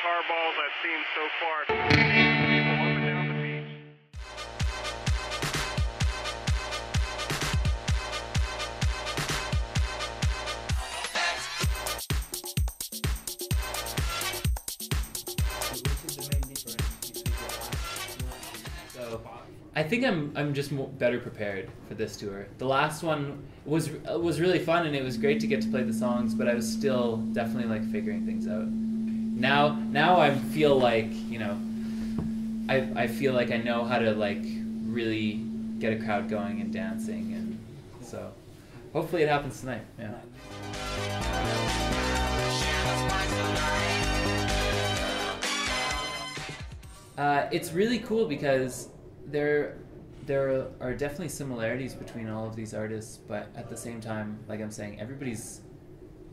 guitar balls I've seen so far. People up and down the beach. So I think I'm just better prepared for this tour. The last one was really fun, and it was great to get to play the songs, but I was still definitely like figuring things out. Now I feel like, you know, I feel like I know how to like really get a crowd going and dancing, and so hopefully it happens tonight. Yeah. It's really cool because there are definitely similarities between all of these artists, but at the same time, like I'm saying,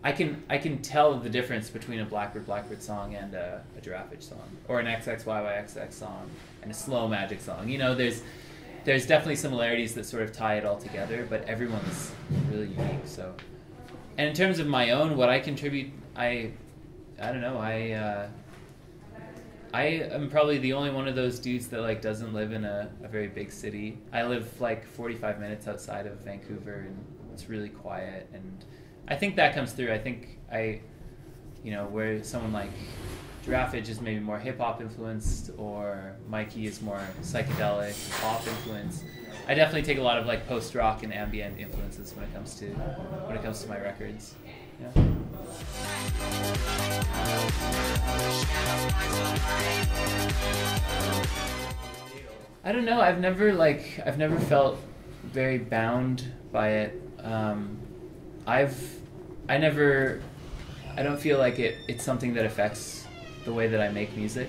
I can tell the difference between a Blackbird song and a Giraffe song, or an XXYYXX song and a Slow Magic song. You know, there's definitely similarities that sort of tie it all together, but everyone's really unique. So, and in terms of my own, what I contribute, I don't know, I am probably the only one of those dudes that like doesn't live in a very big city. I live like 45 minutes outside of Vancouver, and it's really quiet, and I think that comes through. I think where someone like Giraffe is maybe more hip hop influenced, or Mikey is more psychedelic pop influenced. I definitely take a lot of like post rock and ambient influences when it comes to my records. Yeah. I don't know. I've never felt very bound by it. I don't feel like it's something that affects the way that I make music.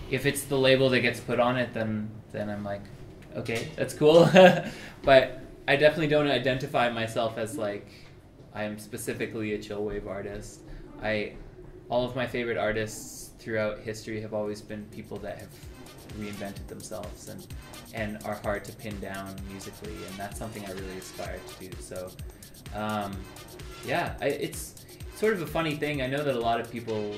If it's the label that gets put on it, then I'm like, okay, that's cool. But I definitely don't identify myself as like I am specifically a chillwave artist. All of my favorite artists throughout history have always been people that have reinvented themselves and are hard to pin down musically, and that's something I really aspire to do. So it's sort of a funny thing. I know that a lot of people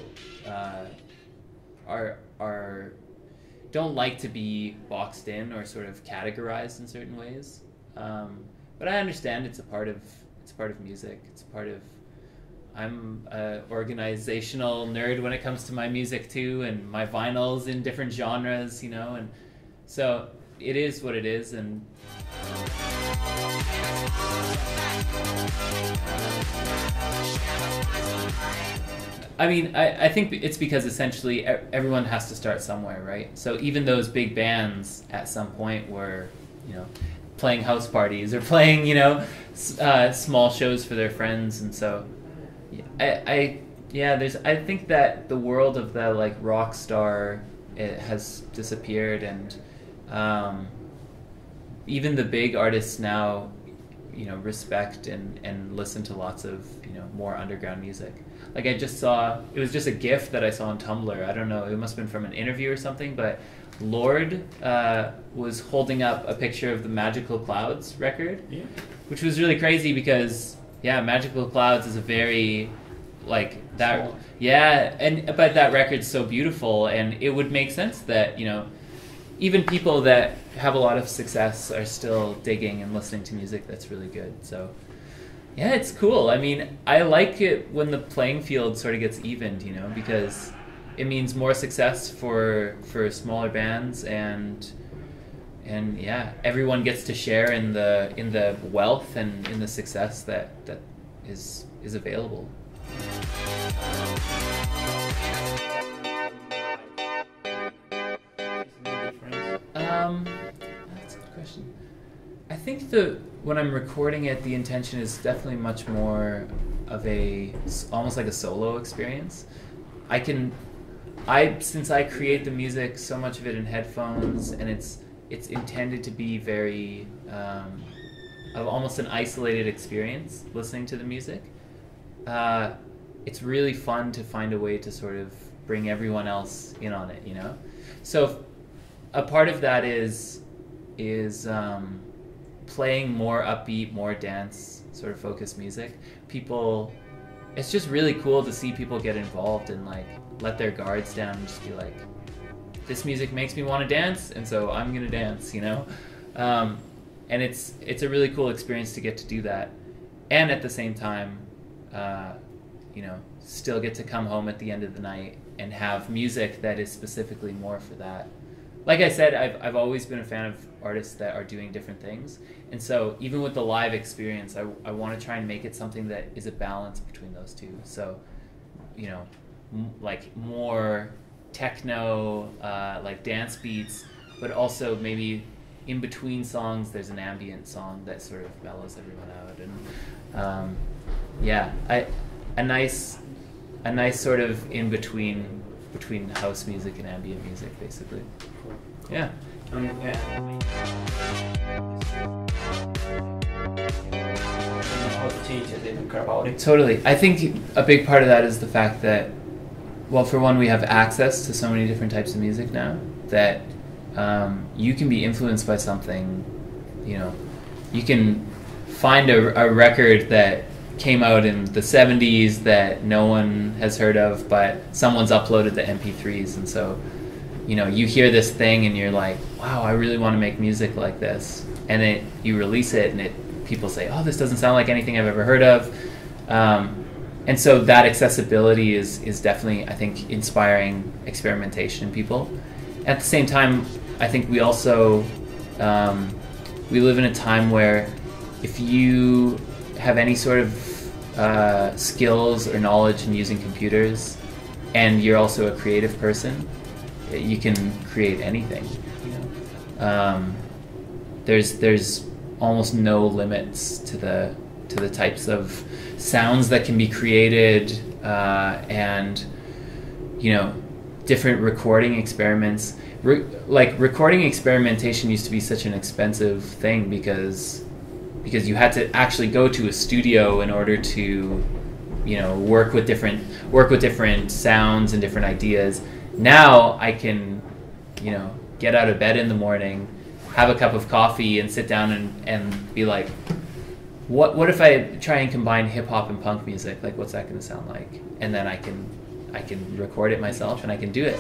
don't like to be boxed in or sort of categorized in certain ways, but I understand it's a part of music. It's a part of. I'm an organizational nerd when it comes to my music too, and my vinyls in different genres, you know, and so it is what it is. And I mean, I think it's because essentially everyone has to start somewhere, right? So even those big bands at some point were, you know, playing house parties or playing, you know, small shows for their friends, and so I think that the world of the like rock star, it has disappeared, and even the big artists now, you know, respect and listen to lots of, you know, more underground music. Like I just saw, it was just a GIF that I saw on Tumblr. I don't know, it must have been from an interview or something, but Lorde was holding up a picture of the Magical Clouds record, yeah, which was really crazy because, yeah, Magical Clouds is a very, like, that, yeah, but that record's so beautiful, and it would make sense that, you know, even people that have a lot of success are still digging and listening to music that's really good. So yeah, it's cool. I mean, I like it when the playing field sort of gets evened, you know, because it means more success for smaller bands, and yeah, everyone gets to share in the wealth and in the success that is available. That's a good question. I think when I'm recording it, the intention is definitely much more of almost like a solo experience. Since I create the music, so much of it in headphones, and it's intended to be very of almost an isolated experience listening to the music. It's really fun to find a way to sort of bring everyone else in on it, you know? So a part of that is playing more upbeat, more dance sort of focused music. It's just really cool to see people get involved and like let their guards down and just be like, this music makes me want to dance, and so I'm gonna dance, you know. And it's a really cool experience to get to do that, and at the same time, you know, still get to come home at the end of the night and have music that is specifically more for that. Like I said, I've always been a fan of artists that are doing different things, and so even with the live experience, I want to try and make it something that is a balance between those two. So, you know, like more techno, like dance beats, but also maybe in between songs there's an ambient song that sort of mellows everyone out, and yeah, a nice sort of in between house music and ambient music, basically. Yeah. How to change it, they don't care about it. Totally. I think a big part of that is the fact that, well, for one, we have access to so many different types of music now that you can be influenced by something. You know, you can find a record that came out in the 70s that no one has heard of, but someone's uploaded the MP3s, and so, you know, you hear this thing and you're like, wow, I really want to make music like this, and you release it, and people say, oh, this doesn't sound like anything I've ever heard of, and so that accessibility is definitely, I think, inspiring experimentation in people. At the same time, I think we also we live in a time where if you have any sort of skills or knowledge in using computers, and you're also a creative person, you can create anything. You know? There's almost no limits to the types of sounds that can be created, and, you know, different recording experiments. Like recording experimentation used to be such an expensive thing because you had to actually go to a studio in order to, you know, work with different sounds and different ideas. Now I can, you know, get out of bed in the morning, have a cup of coffee, and sit down and be like, what if I try and combine hip hop and punk music? Like, what's that going to sound like? And then I can record it myself, and I can do it.